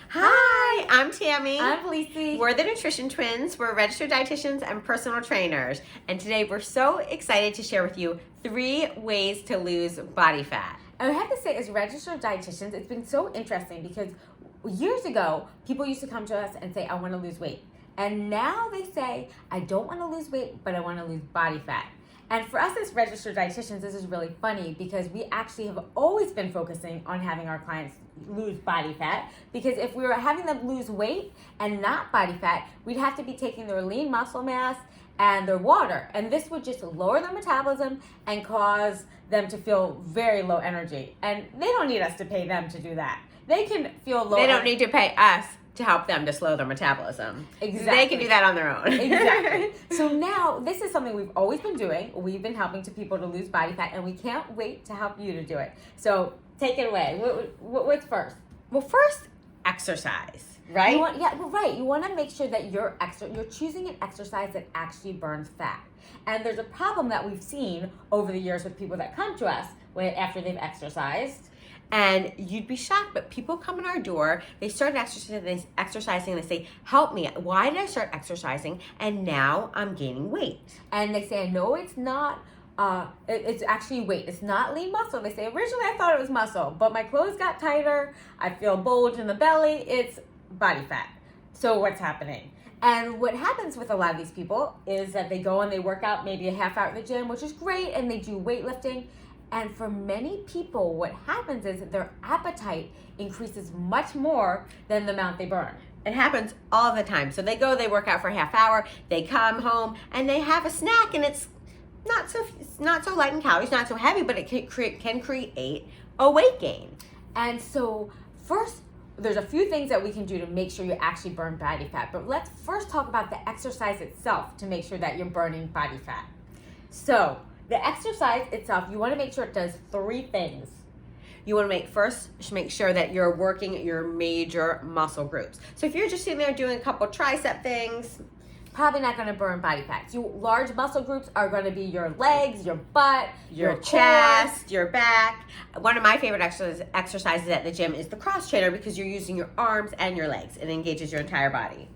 Hi, I'm Tammy. I'm Felicity. We're the Nutrition Twins. We're registered dietitians and personal trainers. And today we're so excited to share with you 3 ways to lose body fat. And I have to say, as registered dietitians, it's been so interesting because years ago, people used to come to us and say, I want to lose weight. And now they say, I don't want to lose weight, but I want to lose body fat. And for us as registered dietitians, this is really funny because we actually have always been focusing on having our clients lose body fat, because if we were having them lose weight and not body fat, we'd have to be taking their lean muscle mass and their water. And this would just lower their metabolism and cause them to feel very low energy. And they don't need us to pay them to do that. They can feel low. They don't need to pay us to help them to slow their metabolism. Exactly. They can do that on their own. Exactly. So now this is something we've always been doing. We've been helping to people to lose body fat, and we can't wait to help you to do it. So take it away. What's first? Well, first, exercise, right? You want to make sure that you're choosing an exercise that actually burns fat. And there's a problem that we've seen over the years with people that come to us after they've exercised. And you'd be shocked, but people come in our door, they start exercising, and they say, help me, why did I start exercising and now I'm gaining weight? And they say, no, it's not, it's actually weight. It's not lean muscle. They say, originally I thought it was muscle, but my clothes got tighter, I feel bulge in the belly, it's body fat. So what's happening? And what happens with a lot of these people is that they go and they work out maybe a half hour at the gym, which is great, and they do weightlifting. And for many people, what happens is that their appetite increases much more than the amount they burn. It happens all the time. So they go, they work out for a half hour, they come home, and they have a snack, and it's not so light in calories, not so heavy, but it can create a weight gain. And so first, there's a few things that we can do to make sure you actually burn body fat. But let's first talk about the exercise itself to make sure that you're burning body fat. So the exercise itself, you want to make sure it does 3 things. You want to make sure that you're working your major muscle groups. So if you're just sitting there doing a couple tricep things, probably not going to burn body fat. So large muscle groups are going to be your legs, your butt, your chest, your back. One of my favorite exercises at the gym is the cross trainer, because you're using your arms and your legs. It engages your entire body.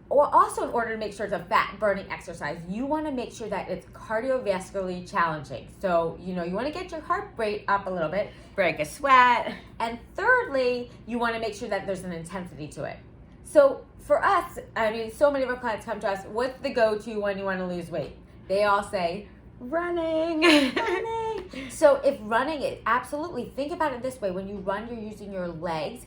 Or also, in order to make sure it's a fat-burning exercise, you want to make sure that it's cardiovascularly challenging. So, you want to get your heart rate up a little bit. Break a sweat. And thirdly, you want to make sure that there's an intensity to it. So, for us, so many of our clients come to us, what's the go-to when you want to lose weight? They all say, running. So if running, absolutely, think about it this way. When you run, you're using your legs.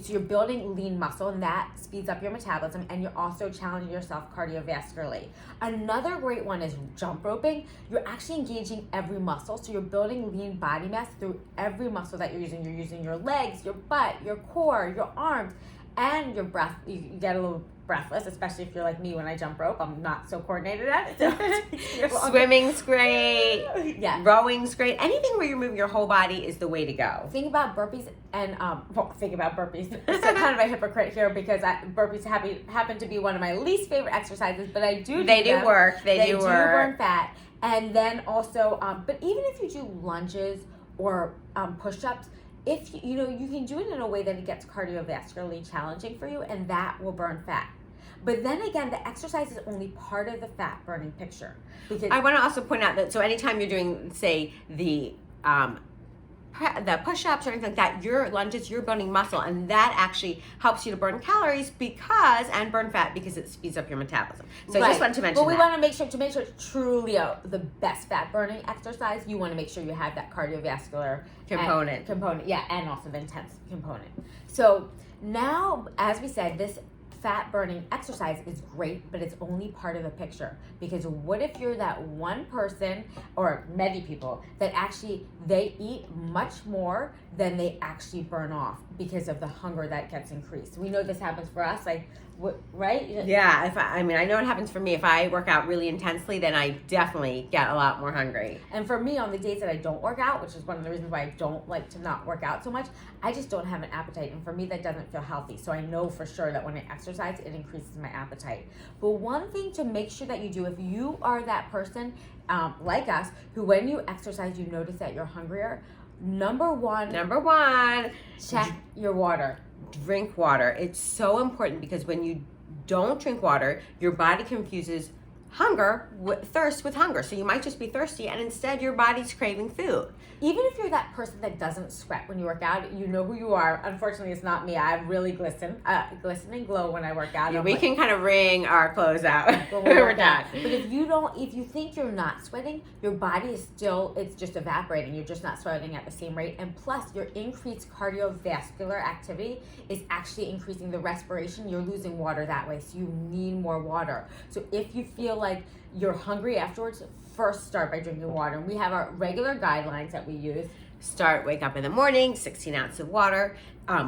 You're building lean muscle, and that speeds up your metabolism, and you're also challenging yourself cardiovascularly. Another great one is jump roping. You're actually engaging every muscle, so you're building lean body mass through every muscle that you're using. You're using your legs, your butt, your core, your arms, and your breath. You get a little breathless, especially if you're like me when I jump rope. I'm not so coordinated at it. Swimming's great. Yeah. Rowing's great. Anything where you're moving your whole body is the way to go. Think about burpees and think about burpees. I'm kind of a hypocrite here because burpees happen to be one of my least favorite exercises, but I do. They do work. They do burn fat, and then also, but even if you do lunges or push-ups, if you can do it in a way that it gets cardiovascularly challenging for you, and that will burn fat. But then again, the exercise is only part of the fat burning picture. Because I want to also point out that, so anytime you're doing, say, the push-ups or anything like that, your lunges, you're burning muscle, and that actually helps you to burn calories and burn fat because it speeds up your metabolism. So I just wanted to mention that. But we want to make sure it's truly the best fat burning exercise, you want to make sure you have that cardiovascular component, and also the intense component. So now, as we said, this fat burning exercise is great, but it's only part of the picture. Because what if you're that one person, or many people, that actually they eat much more than they actually burn off because of the hunger that gets increased? We know this happens for us, right? Yeah, I know it happens for me. If I work out really intensely, then I definitely get a lot more hungry. And for me, on the days that I don't work out, which is one of the reasons why I don't like to not work out so much, I just don't have an appetite. And for me, that doesn't feel healthy. So I know for sure that when I exercise, it increases my appetite. But one thing to make sure that you do, if you are that person like us, who when you exercise, you notice that you're hungrier, Number one, check your water. drink water. It's so important because when you don't drink water, your body confuses thirst with hunger. So you might just be thirsty and instead your body's craving food. Even if you're that person that doesn't sweat when you work out, you know who you are. Unfortunately, it's not me. I really glisten and glow when I work out. Yeah, we can kind of wring our clothes out when when we we're work done. out. But if you think you're not sweating, your body is still, it's just evaporating. You're just not sweating at the same rate. And plus, your increased cardiovascular activity is actually increasing the respiration. You're losing water that way, so you need more water. So if you feel like you're hungry afterwards, first start by drinking water. And we have our regular guidelines that we use. Wake up in the morning, 16 ounces of water.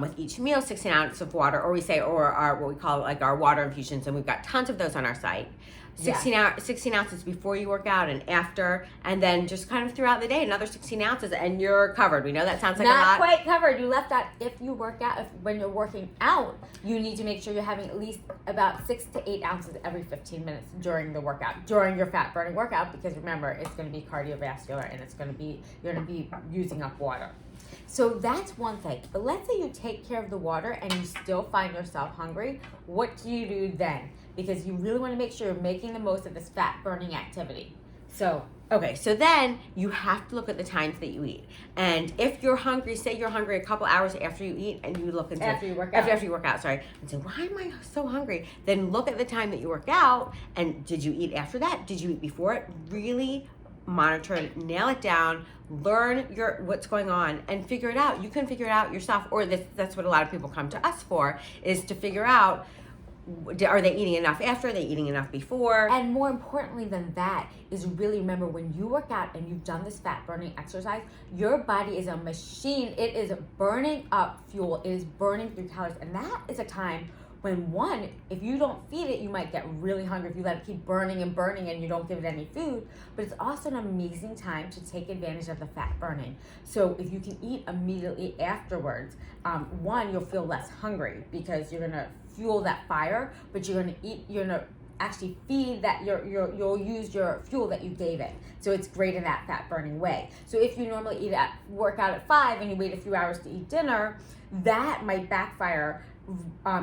With each meal, 16 ounces of water, or our what we call like our water infusions, and we've got tons of those on our site. 16 ounces before you work out and after, and then just kind of throughout the day, another 16 ounces, and you're covered. We know that sounds like a lot. Not quite covered. You left out if you work out. When you're working out, you need to make sure you're having at least about 6 to 8 ounces every 15 minutes during the workout, during your fat burning workout, because remember, it's going to be cardiovascular and you're going to be using up water. So that's one thing. But let's say you take care of the water and you still find yourself hungry. What do you do then? Because you really want to make sure you're making the most of this fat burning activity. So then you have to look at the times that you eat. And if you're hungry, say you're hungry a couple hours after you eat, and you look and say, after you work out, and say, why am I so hungry? Then look at the time that you work out, and did you eat after that? Did you eat before it? Really monitor it, nail it down, learn what's going on, and figure it out. You can figure it out yourself, or that's what a lot of people come to us for, is to figure out, are they eating enough after? Are they eating enough before? And more importantly than that is really remember, when you work out and you've done this fat burning exercise, your body is a machine. It is burning up fuel. It is burning through calories. And that is a time when, one, if you don't feed it, you might get really hungry if you let it keep burning and burning and you don't give it any food. But it's also an amazing time to take advantage of the fat burning. So if you can eat immediately afterwards, one, you'll feel less hungry because you're gonna fuel that fire, but you're gonna actually feed that you'll use your fuel that you gave it. So it's great in that fat burning way. So if you normally work out at 5 and you wait a few hours to eat dinner, that might backfire.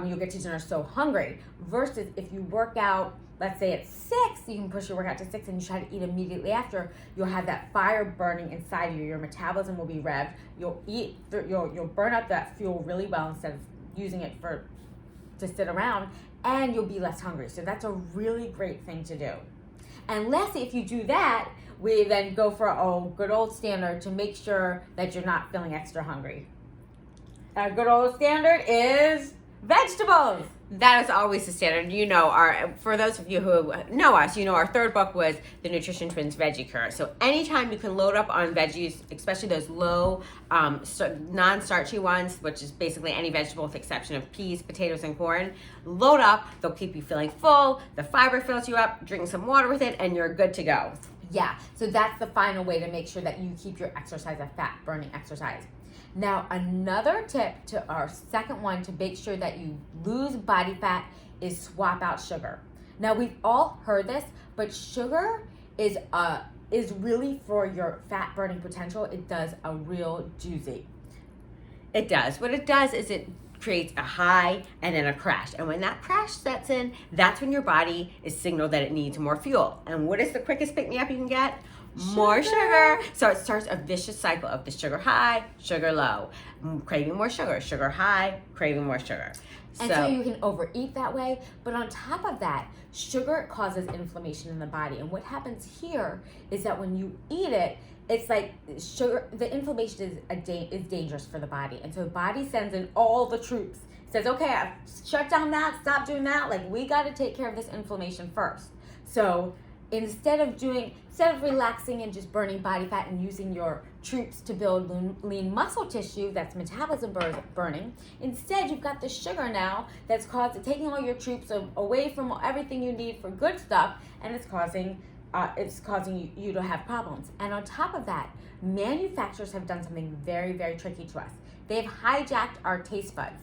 You'll get to dinner so hungry, versus if you work out, let's say at 6, you can push your workout to 6 and you try to eat immediately after, you'll have that fire burning inside you. Your metabolism will be revved. You'll burn up that fuel really well instead of using it to sit around, and you'll be less hungry. So that's a really great thing to do. And lastly, if you do that, we then go for a good old standard to make sure that you're not feeling extra hungry. A good old standard is vegetables. That is always the standard. For those of you who know us, our third book was the Nutrition Twins Veggie Cure. So anytime you can load up on veggies, especially those low, non-starchy ones, which is basically any vegetable with the exception of peas, potatoes, and corn, load up. They'll keep you feeling full. The fiber fills you up. Drink some water with it, and you're good to go. Yeah, so that's the final way to make sure that you keep your exercise a fat-burning exercise. Now, another tip to our second one to make sure that you lose body fat is swap out sugar. Now, we've all heard this, but sugar is really for your fat burning potential. It does a real doozy. It does. What it does is it creates a high and then a crash. And when that crash sets in, that's when your body is signaled that it needs more fuel. And what is the quickest pick-me-up you can get? More sugar. So it starts a vicious cycle of the sugar high, sugar low, craving more sugar, sugar high, craving more sugar. And so you can overeat that way. But on top of that, sugar causes inflammation in the body. And what happens here is that when you eat it, it's like sugar, the inflammation is dangerous for the body. And so the body sends in all the troops. It says, okay, shut down that, stop doing that. Like, we got to take care of this inflammation first. So instead of relaxing and just burning body fat and using your troops to build lean muscle tissue, that's metabolism burning, instead you've got the sugar now that's taking all your troops away from everything you need for good stuff, and it's causing you to have problems. And on top of that, manufacturers have done something very, very tricky to us. They've hijacked our taste buds.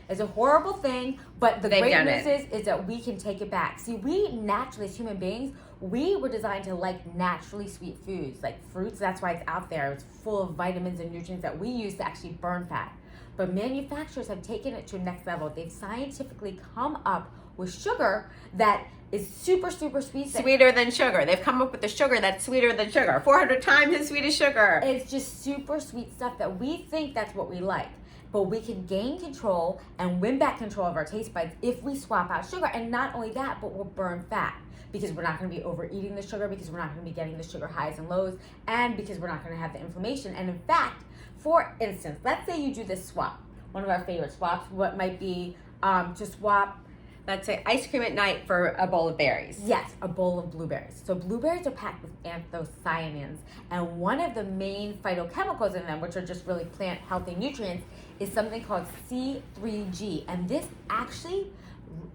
It's a horrible thing, but the great news is that we can take it back. See, we naturally, as human beings, we were designed to like naturally sweet foods, like fruits. That's why it's out there. It's full of vitamins and nutrients that we use to actually burn fat. but manufacturers have taken it to a next level. They've scientifically come up with sugar that is super, super sweet. Sweeter than sugar. They've come up with a sugar that's sweeter than sugar. 400 times as sweet as sugar. It's just super sweet stuff that we think that's what we like. But we can gain control and win back control of our taste buds if we swap out sugar. And not only that, but we'll burn fat because we're not going to be overeating the sugar, because we're not going to be getting the sugar highs and lows, and because we're not going to have the inflammation. And in fact, for instance, let's say you do this swap. One of our favorite swaps, what might be to swap, Let's say ice cream at night for a bowl of berries. yes, a bowl of blueberries. So blueberries are packed with anthocyanins, and one of the main phytochemicals in them, which are just really plant healthy nutrients, is something called C3G. And this actually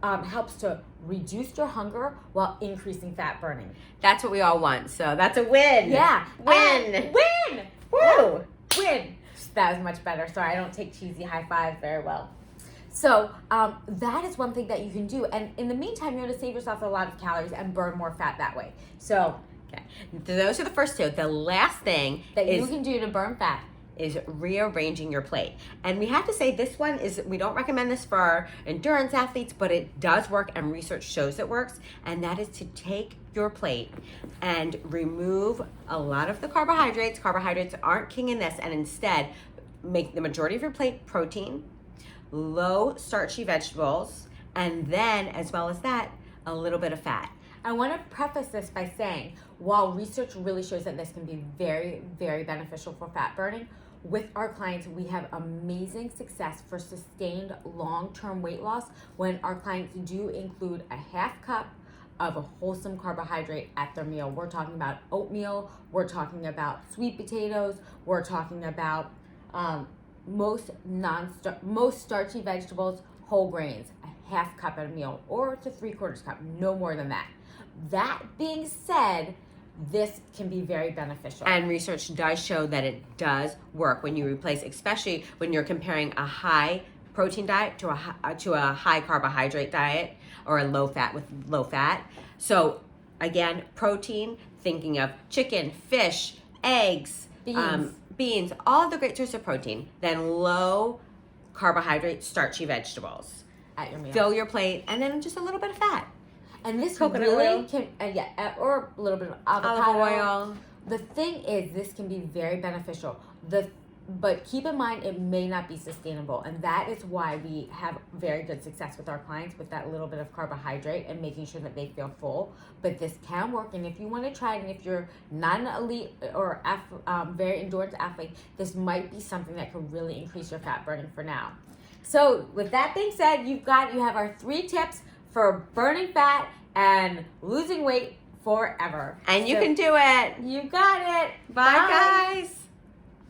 helps to reduce your hunger while increasing fat burning. That's what we all want. So that's a win. Yeah. Win. Win! Woo! Win! That was much better. Sorry, I don't take cheesy high fives very well. So that is one thing that you can do. And in the meantime, you're going to save yourself a lot of calories and burn more fat that way. So Okay. Those are the first two. The last thing that you is can do to burn fat. is rearranging your plate. And we have to say this one is, we don't recommend this for our endurance athletes, but it does work and research shows it works. And that is to take your plate and remove a lot of the carbohydrates. Carbohydrates aren't king in this, and instead make the majority of your plate protein, low starchy vegetables, and then as well as that, a little bit of fat. I want to preface this by saying, while research really shows that this can be very, very beneficial for fat burning, with our clients, we have amazing success for sustained long-term weight loss when our clients do include a half cup of a wholesome carbohydrate at their meal. We're talking about oatmeal, we're talking about sweet potatoes, we're talking about most starchy vegetables, whole grains, a half cup at a meal, or to 3/4 cup, no more than that. That being said, this can be very beneficial. And research does show that it does work when you replace, especially when you're comparing a high protein diet to a high carbohydrate diet, or a low fat with low fat. So again, protein, thinking of chicken, fish, eggs, beans, all of the great sources of protein. Then low carbohydrate, starchy vegetables at your meal. Fill your plate, and then just a little bit of fat. And this Coconut really oil. can, or a little bit of avocado Olive oil. The thing is, this can be very beneficial. But keep in mind, it may not be sustainable, and that is why we have very good success with our clients with that little bit of carbohydrate and making sure that they feel full. But this can work, and if you want to try it, and if you're not an elite or very endurance athlete, this might be something that could really increase your fat burning for now. So with that being said, you have our 3 tips for burning fat and losing weight forever. And you can do it. You got it. Bye. Guys.